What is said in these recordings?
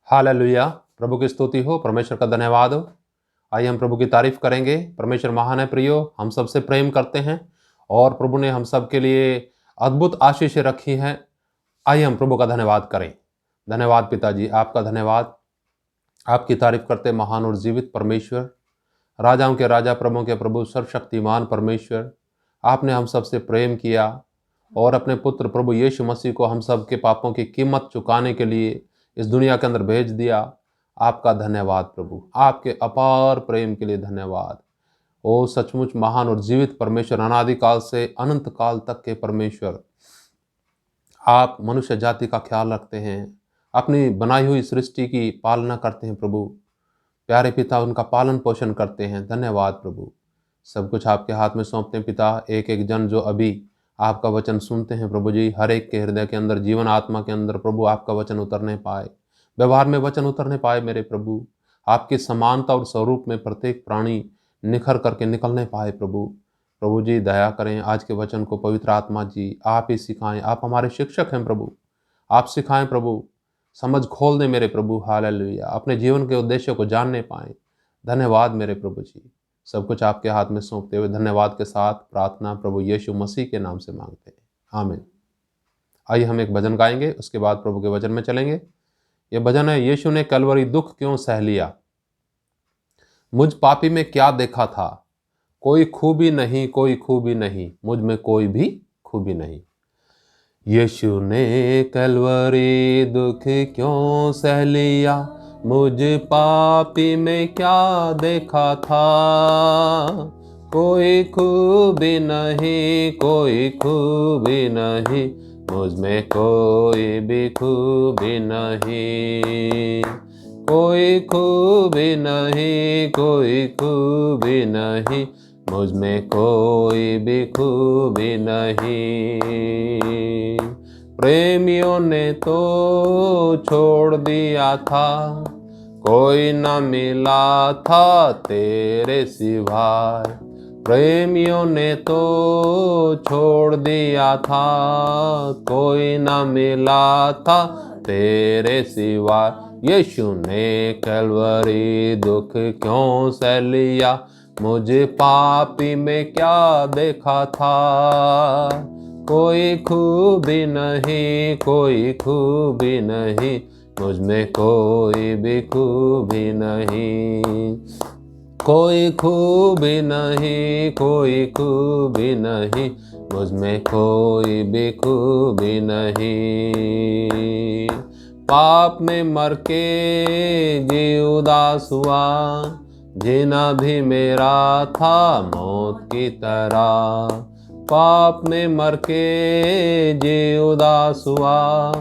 Hallelujah. प्रभु की स्तुति हो, परमेश्वर का धन्यवाद हो। आइए हम प्रभु की तारीफ करेंगे। परमेश्वर महान है प्रियो, हम सबसे प्रेम करते हैं और प्रभु ने हम सब के लिए अद्भुत आशीष रखी हैं। आइए हम प्रभु का धन्यवाद करें। धन्यवाद पिताजी, आपका धन्यवाद। आपकी तारीफ करते महान और जीवित परमेश्वर, राजाओं के राजा, प्रभुओं के प्रभु, सर्वशक्तिमान परमेश्वर। आपने हम सबसे प्रेम किया और अपने पुत्र प्रभु यीशु मसीह को हम सब के पापों की कीमत चुकाने के लिए इस दुनिया के अंदर भेज दिया। आपका धन्यवाद प्रभु, आपके अपार प्रेम के लिए धन्यवाद। ओ सचमुच महान और जीवित परमेश्वर, अनादिकाल से अनंत काल तक के परमेश्वर, आप मनुष्य जाति का ख्याल रखते हैं, अपनी बनाई हुई सृष्टि की पालना करते हैं प्रभु। प्यारे पिता, उनका पालन पोषण करते हैं। धन्यवाद प्रभु। सब कुछ आपके हाथ में सौंपते हैं पिता। एक एक जन जो अभी आपका वचन सुनते हैं प्रभु जी, हर एक के हृदय के अंदर, जीवन आत्मा के अंदर प्रभु आपका वचन उतरने पाए, व्यवहार में वचन उतरने पाए मेरे प्रभु। आपकी समानता और स्वरूप में प्रत्येक प्राणी निखर करके निकलने पाए प्रभु। प्रभु जी दया करें, आज के वचन को पवित्र आत्मा जी आप ही सिखाएं। आप हमारे शिक्षक हैं प्रभु, आप सिखाएं प्रभु। समझ खोल दें मेरे प्रभु। हालेलुया। अपने जीवन के उद्देश्य को जानने पाएं। धन्यवाद मेरे प्रभु जी। सब कुछ आपके हाथ में सौंपते हुए धन्यवाद के साथ प्रार्थना प्रभु यीशु मसीह के नाम से मांगते हैं, आमीन। आइए हम एक भजन गाएंगे, उसके बाद प्रभु के वचन में चलेंगे। यह भजन है, यीशु ने कलवरी दुख क्यों सह लिया, मुझ पापी में क्या देखा था, कोई खूबी नहीं, कोई खूबी नहीं, मुझ में कोई भी खूबी नहीं। यीशु ने कलवरी दुख क्यों सह लिया, मुझ पापी में क्या देखा था, कोई खूबी नहीं, कोई खूबी नहीं, मुझ में कोई भी खूबी नहीं, कोई खूबी नहीं, कोई खूबी नहीं, मुझ में कोई भी खूबी नहीं। प्रेमियों ने तो छोड़ दिया था, कोई न मिला था तेरे सिवाय। प्रेमियों ने तो छोड़ दिया था, कोई न मिला था तेरे सिवाय। यीशु ने कलवरी दुख क्यों सह लिया, मुझे पापी में क्या देखा था, कोई खूबी नहीं, कोई खूबी नहीं, मुझ में कोई भी खूबी नहीं, कोई खूबी नहीं, कोई खूबी नहीं, मुझ में कोई भी खूबी नहीं। पाप में मर के जी उदास हुआ, जीना भी मेरा था मौत की तरह। पाप में मर के जी उदास हुआ,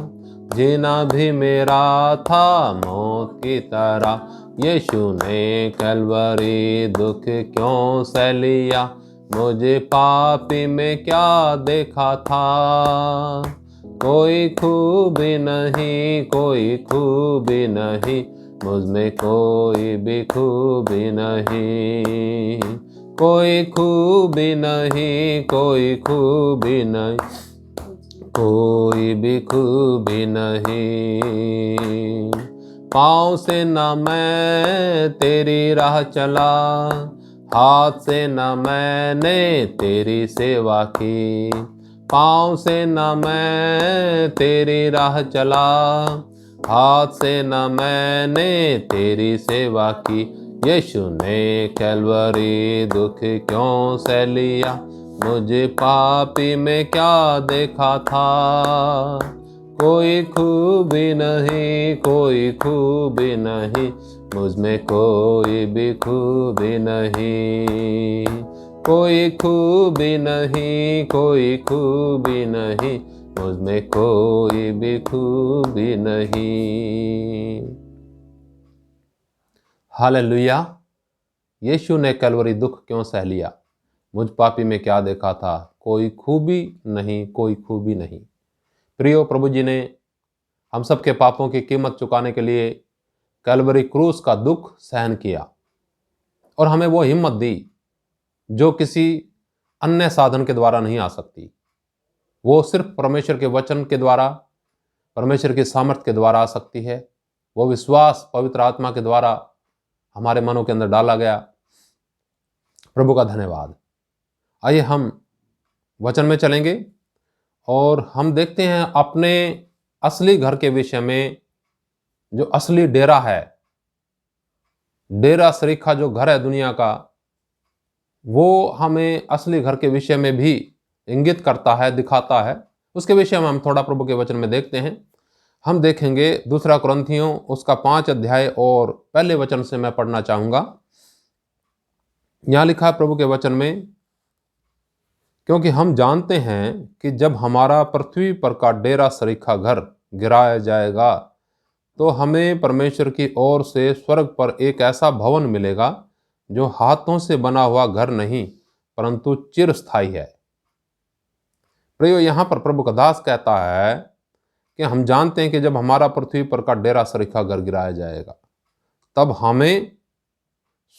जीना भी मेरा था मौत की तरह। यीशु ने कलवरी दुख क्यों सह लिया, मुझे पापी में क्या देखा था, कोई खूबी नहीं, कोई खूबी नहीं, मुझ में कोई भी खूबी नहीं, कोई खूबी नहीं, कोई खूबी नहीं, कोई भी खूबी नहीं। पाँव से न मैं तेरी राह चला, हाथ से न मैंने तेरी सेवा की। पाँव से न मैं तेरी राह चला, हाथ से न मैंने तेरी सेवा की। यीशु ने कलवरी दुख क्यों सह लिया, मुझे पापी में क्या देखा था, कोई खूबी नहीं, कोई खूबी नहीं, मुझ में कोई भी खूबी नहीं, कोई खूबी नहीं, कोई खूबी नहीं, मुझ में कोई भी खूबी नहीं। हालेलुया। यीशु ने कलवरी दुख क्यों सह लिया, मुझ पापी में क्या देखा था, कोई खूबी नहीं, कोई खूबी नहीं। प्रियो, प्रभु जी ने हम सब के पापों की कीमत चुकाने के लिए कलवरी क्रूस का दुख सहन किया और हमें वो हिम्मत दी जो किसी अन्य साधन के द्वारा नहीं आ सकती। वो सिर्फ परमेश्वर के वचन के द्वारा, परमेश्वर की सामर्थ्य के द्वारा आ सकती है। वो विश्वास पवित्र आत्मा के द्वारा हमारे मनों के अंदर डाला गया। प्रभु का धन्यवाद। आइए हम वचन में चलेंगे और हम देखते हैं अपने असली घर के विषय में। जो असली डेरा है, डेरा सरीखा जो घर है दुनिया का, वो हमें असली घर के विषय में भी इंगित करता है, दिखाता है। उसके विषय में हम थोड़ा प्रभु के वचन में देखते हैं। हम देखेंगे दूसरा कुरिन्थियों उसका 5 अध्याय और पहले वचन से मैं पढ़ना चाहूंगा। यहां लिखा है प्रभु के वचन में, क्योंकि हम जानते हैं कि जब हमारा पृथ्वी पर का डेरा सरीखा घर गिराया जाएगा तो हमें परमेश्वर की ओर से स्वर्ग पर एक ऐसा भवन मिलेगा जो हाथों से बना हुआ घर नहीं परंतु चिरस्थायी है। प्रियो, यहां पर प्रभु का दास कहता है कि हम जानते हैं कि जब हमारा पृथ्वी पर का डेरा सरीखा घर गिराया जाएगा तब हमें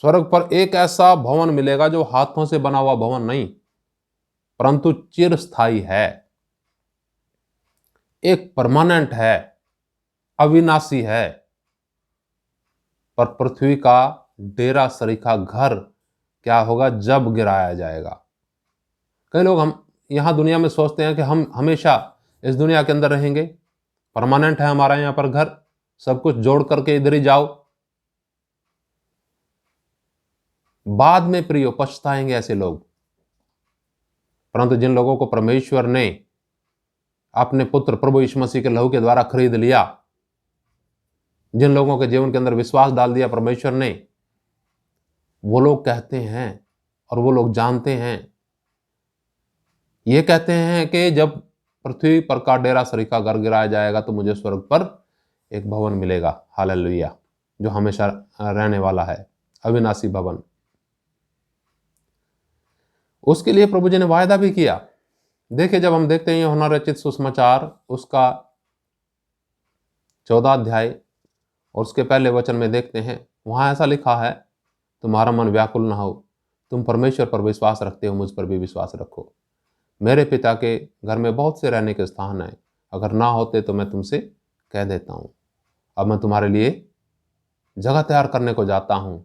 स्वर्ग पर एक ऐसा भवन मिलेगा जो हाथों से बना हुआ भवन नहीं परंतु चिरस्थायी है, एक परमानेंट है, अविनाशी है। पर पृथ्वी का डेरा सरीखा घर क्या होगा जब गिराया जाएगा। कई लोग हम यहां दुनिया में सोचते हैं कि हम हमेशा इस दुनिया के अंदर रहेंगे, परमानेंट है हमारा यहां पर घर, सब कुछ जोड़ करके इधर ही जाओ। बाद में प्रियो पछताएंगे ऐसे लोग। परंतु जिन लोगों को परमेश्वर ने अपने पुत्र प्रभु यीशु मसीह के लहू के द्वारा खरीद लिया, जिन लोगों के जीवन के अंदर विश्वास डाल दिया परमेश्वर ने, वो लोग कहते हैं और वो लोग जानते हैं, ये कहते हैं कि जब पृथ्वी पर का डेरा सरीखा घर गिराया जाएगा तो मुझे स्वर्ग पर एक भवन मिलेगा, हालेलुया, जो हमेशा रहने वाला है, अविनाशी भवन। उसके लिए प्रभु जी ने वायदा भी किया। देखिए, जब हम देखते हैं यूहन्ना रचित सुसमाचार उसका 14 अध्याय और उसके पहले वचन में देखते हैं, वहां ऐसा लिखा है, तुम्हारा मन व्याकुल ना हो, तुम परमेश्वर पर विश्वास रखते हो, मुझ पर भी विश्वास रखो। मेरे पिता के घर में बहुत से रहने के स्थान हैं, अगर ना होते तो मैं तुमसे कह देता हूं। अब मैं तुम्हारे लिए जगह तैयार करने को जाता हूं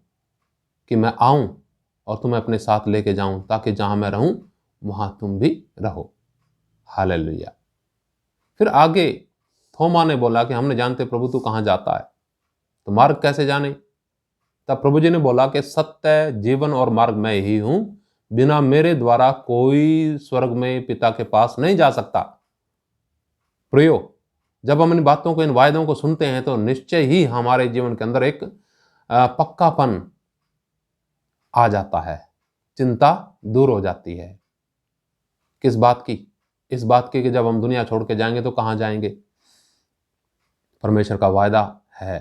कि मैं आऊं और तुम्हें अपने साथ लेके जाऊं, ताकि जहां मैं रहूं वहां तुम भी रहो, हालेलुया। फिर आगे थोमा ने बोला कि हमने जानते प्रभु तू कहां जाता है, तो मार्ग कैसे जाने। तब प्रभु जी ने बोला कि सत्य, जीवन और मार्ग मैं ही हूं, बिना मेरे द्वारा कोई स्वर्ग में पिता के पास नहीं जा सकता। प्रियो, जब हम इन बातों को, इन वायदों को सुनते हैं तो निश्चय ही हमारे जीवन के अंदर एक पक्कापन आ जाता है, चिंता दूर हो जाती है। किस बात की? इस बात की कि जब हम दुनिया छोड़ के जाएंगे तो कहां जाएंगे। परमेश्वर का वायदा है।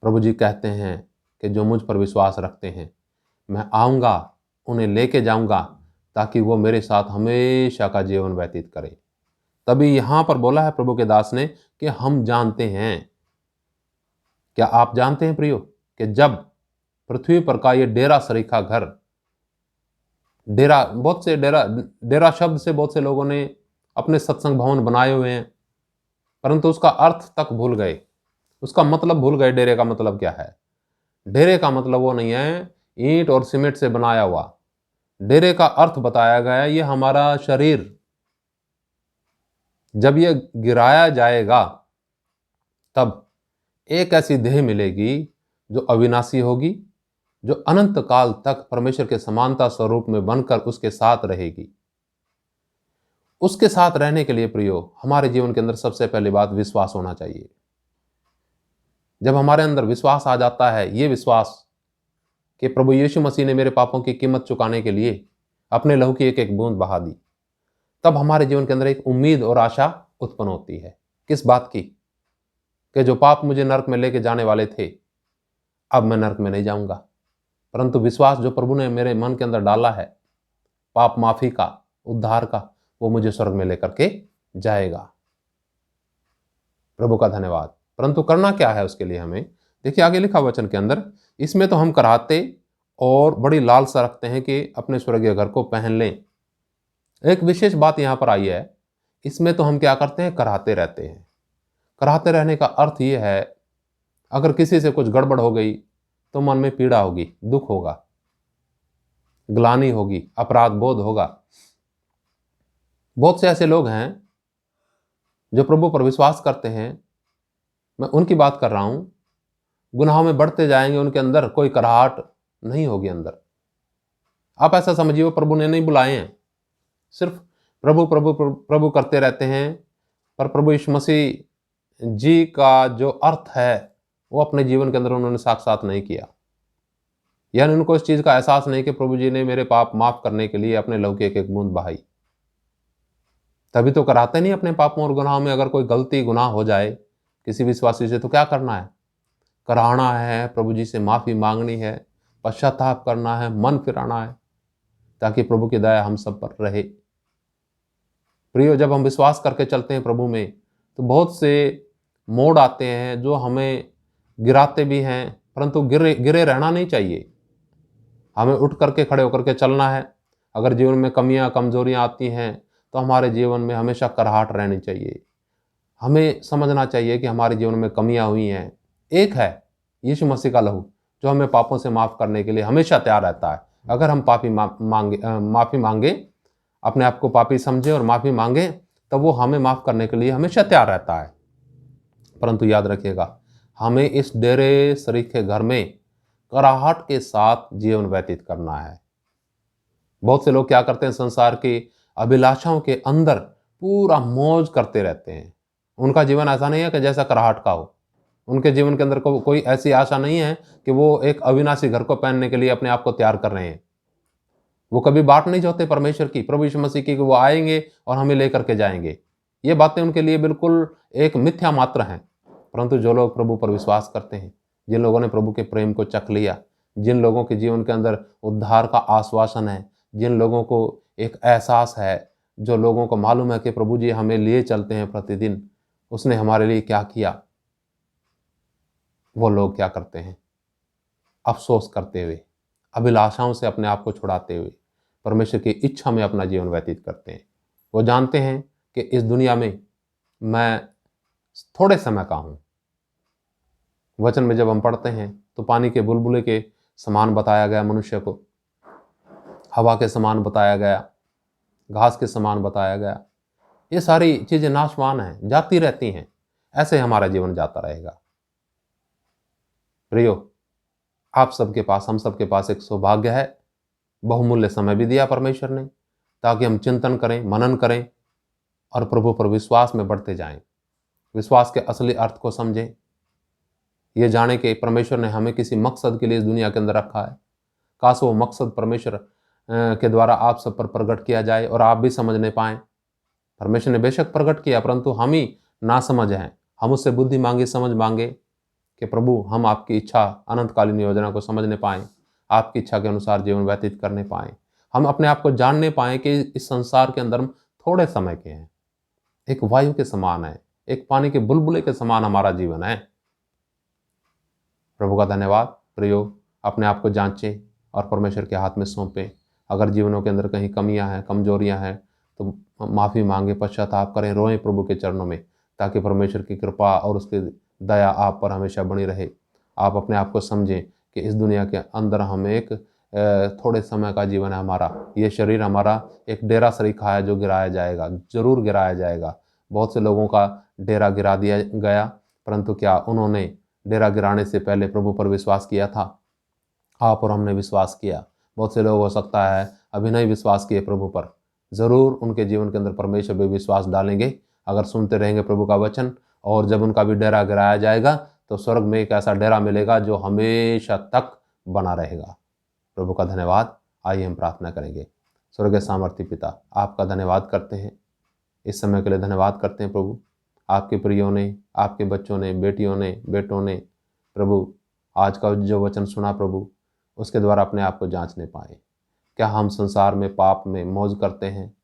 प्रभु जी कहते हैं कि जो मुझ पर विश्वास रखते हैं, मैं आऊंगा, उन्हें लेके जाऊंगा, ताकि वो मेरे साथ हमेशा का जीवन व्यतीत करें। तभी यहां पर बोला है प्रभु के दास ने कि हम जानते हैं। क्या आप जानते हैं प्रियो कि जब पृथ्वी पर का ये डेरा सरीखा घर, डेरा, बहुत से डेरा शब्द से बहुत से लोगों ने अपने सत्संग भवन बनाए हुए हैं, परंतु उसका अर्थ तक भूल गए, उसका मतलब भूल गए। डेरे का मतलब क्या है? डेरे का मतलब वो नहीं है ईंट और सीमेंट से बनाया हुआ। डेरे का अर्थ बताया गया, ये हमारा शरीर जब ये गिराया जाएगा तब एक ऐसी देह मिलेगी जो अविनाशी होगी, जो अनंत काल तक परमेश्वर के समानता स्वरूप में बनकर उसके साथ रहेगी। उसके साथ रहने के लिए प्रियो, हमारे जीवन के अंदर सबसे पहली बात विश्वास होना चाहिए। जब हमारे अंदर विश्वास आ जाता है, ये विश्वास कि प्रभु यीशु मसीह ने मेरे पापों की कीमत चुकाने के लिए अपने लहू की एक एक बूंद बहा दी, तब हमारे जीवन के अंदर एक उम्मीद और आशा उत्पन्न होती है। किस बात की? कि जो पाप मुझे नरक में लेके जाने वाले थे, अब मैं नरक में नहीं जाऊंगा, परंतु विश्वास जो प्रभु ने मेरे मन के अंदर डाला है, पाप माफी का, उद्धार का, वो मुझे स्वर्ग में लेकर के जाएगा। प्रभु का धन्यवाद। परंतु करना क्या है उसके लिए हमें? देखिए आगे लिखा वचन के अंदर, इसमें तो हम कराहते और बड़ी लालसा रखते हैं कि अपने स्वर्गीय घर को पहन लें। एक विशेष बात यहां पर आई है, इसमें तो हम क्या करते हैं? कराहते रहते हैं। कराहते रहने का अर्थ यह है अगर किसी से कुछ गड़बड़ हो गई तो मन में पीड़ा होगी, दुख होगा, ग्लानि होगी, अपराध बोध होगा। बहुत से ऐसे लोग हैं जो प्रभु पर विश्वास करते हैं, मैं उनकी बात कर रहा हूं, गुनाहों में बढ़ते जाएंगे, उनके अंदर कोई कराहट नहीं होगी अंदर। आप ऐसा समझिए वो प्रभु ने नहीं बुलाए हैं, सिर्फ प्रभु प्रभु प्रभु प्रभु करते रहते हैं, पर प्रभु यीशु मसीह जी का जो अर्थ है वो अपने जीवन के अंदर उन्होंने साक्षात नहीं किया। यानी उनको इस चीज का एहसास नहीं कि प्रभु जी ने मेरे पाप माफ करने के लिए अपने लहू की एक एक बूंद बहाई। तभी तो कराते नहीं अपने पापों और गुनाहों में। अगर कोई गलती गुनाह हो जाए किसी विश्वासी से तो क्या करना है? कराना है, प्रभु जी से माफी मांगनी है, पश्चाताप करना है, मन फिराना है, ताकि प्रभु की दया हम सब पर रहे। प्रियो, जब हम विश्वास करके चलते हैं प्रभु में तो बहुत से मोड़ आते हैं जो हमें गिराते भी हैं, परंतु गिरे गिरे रहना नहीं चाहिए। हमें उठ करके खड़े होकर के चलना है। अगर जीवन में कमियां कमजोरियां आती हैं तो हमारे जीवन में हमेशा कराहट रहनी चाहिए। हमें समझना चाहिए कि हमारे जीवन में कमियां हुई हैं। एक है यीशु मसीह का लहू जो हमें पापों से माफ करने के लिए हमेशा तैयार रहता है। अगर हम माफी मांगे, अपने आप को पापी समझे और माफी मांगे, तब वो हमें माफ करने के लिए हमेशा तैयार रहता है। परंतु याद रखिएगा, हमें इस डेरे सरीखे घर में कराहट के साथ जीवन व्यतीत करना है। बहुत से लोग क्या करते हैं, संसार की अभिलाषाओं के अंदर पूरा मौज करते रहते हैं। उनका जीवन ऐसा नहीं है कि जैसा कराहट का हो। उनके जीवन के अंदर कोई ऐसी आशा नहीं है कि वो एक अविनाशी घर को पहनने के लिए अपने आप को तैयार कर रहे हैं। वो कभी बात नहीं चाहते परमेश्वर की, प्रभु यीशु मसीह की, कि वो आएंगे और हमें लेकर के जाएंगे। ये बातें उनके लिए बिल्कुल एक मिथ्या मात्र हैं। परंतु जो लोग प्रभु पर विश्वास करते हैं, जिन लोगों ने प्रभु के प्रेम को चख लिया, जिन लोगों के जीवन के अंदर उद्धार का आश्वासन है, जिन लोगों को एक एहसास है, जो लोगों को मालूम है कि प्रभु जी हमें लिए चलते हैं प्रतिदिन, उसने हमारे लिए क्या किया, वो लोग क्या करते हैं? अफसोस करते हुए, अभिलाषाओं से अपने आप को छुड़ाते हुए परमेश्वर की इच्छा में अपना जीवन व्यतीत करते हैं। वो जानते हैं कि इस दुनिया में मैं थोड़े समय का हूं। वचन में जब हम पढ़ते हैं तो पानी के बुलबुले के समान बताया गया मनुष्य को, हवा के समान बताया गया, घास के समान बताया गया। ये सारी चीजें नाशवान हैं, जाती रहती हैं। ऐसे हमारा जीवन जाता रहेगा। प्रियो, आप सबके पास, हम सबके पास एक सौभाग्य है। बहुमूल्य समय भी दिया परमेश्वर ने, ताकि हम चिंतन करें, मनन करें और प्रभु पर विश्वास में बढ़ते जाएं। विश्वास के असली अर्थ को समझें, ये जाने कि परमेश्वर ने हमें किसी मकसद के लिए इस दुनिया के अंदर रखा है। काश वो मकसद परमेश्वर के द्वारा आप सब पर प्रकट किया जाए और आप भी समझने पाएं। परमेश्वर ने बेशक प्रकट किया, परंतु हम ही ना समझ हैं। हम उससे बुद्धि मांगे, समझ मांगे कि प्रभु हम आपकी इच्छा, अनंतकालीन योजना को समझने पाएं, आपकी इच्छा के अनुसार जीवन व्यतीत करने पाएं। हम अपने आप को जानने पाएं कि इस संसार के अंदर हम थोड़े समय के हैं। एक वायु के समान है, एक पानी के बुलबुले के समान हमारा जीवन है। प्रभु का धन्यवाद। प्रियो, अपने आप को जांचें और परमेश्वर के हाथ में सौंपें। अगर जीवनों के अंदर कहीं कमियां हैं, कमजोरियां हैं, तो माफ़ी मांगे, पश्चाताप करें, रोएं प्रभु के चरणों में, ताकि परमेश्वर की कृपा और उसकी दया आप पर हमेशा बनी रहे। आप अपने आप को समझें कि इस दुनिया के अंदर हम एक थोड़े समय का जीवन है हमारा। ये शरीर हमारा एक डेरा सरीखा है जो गिराया जाएगा, जरूर गिराया जाएगा। बहुत से लोगों का डेरा गिरा दिया गया, परंतु क्या उन्होंने डेरा गिराने से पहले प्रभु पर विश्वास किया था? आप और हमने विश्वास किया। बहुत से लोग हो सकता है अभी नहीं विश्वास किए प्रभु पर, ज़रूर उनके जीवन के अंदर परमेश्वर भी विश्वास डालेंगे अगर सुनते रहेंगे प्रभु का वचन। और जब उनका भी डेरा गिराया जाएगा तो स्वर्ग में एक ऐसा डेरा मिलेगा जो हमेशा तक बना रहेगा। प्रभु का धन्यवाद। आइए हम प्रार्थना करेंगे। स्वर्गीय सामर्थी पिता, आपका धन्यवाद करते हैं, इस समय के लिए धन्यवाद करते हैं प्रभु। आपके प्रियों ने, आपके बच्चों ने, बेटियों ने, बेटों ने प्रभु आज का जो वचन सुना प्रभु, उसके द्वारा अपने आप को जांचने पाए। क्या हम संसार में पाप में मौज करते हैं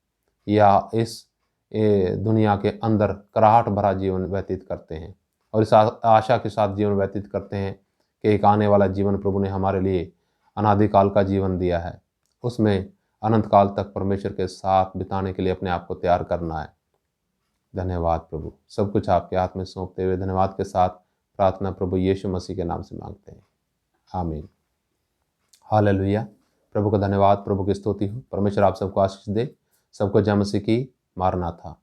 या इस दुनिया के अंदर कराहट भरा जीवन व्यतीत करते हैं, और इस आशा के साथ जीवन व्यतीत करते हैं कि एक आने वाला जीवन प्रभु ने हमारे लिए अनादिकाल का जीवन दिया है, उसमें अनंत काल तक परमेश्वर के साथ बिताने के लिए अपने आप को तैयार करना है। धन्यवाद प्रभु। सब कुछ आपके हाथ में सौंपते हुए धन्यवाद के साथ प्रार्थना प्रभु यीशु मसीह के नाम से मांगते हैं, आमीन। हालेलुया। प्रभु का धन्यवाद, प्रभु की स्तुति हो। परमेश्वर आप सबको आशीष दे। सबको जय मसीह की। मारनाथा।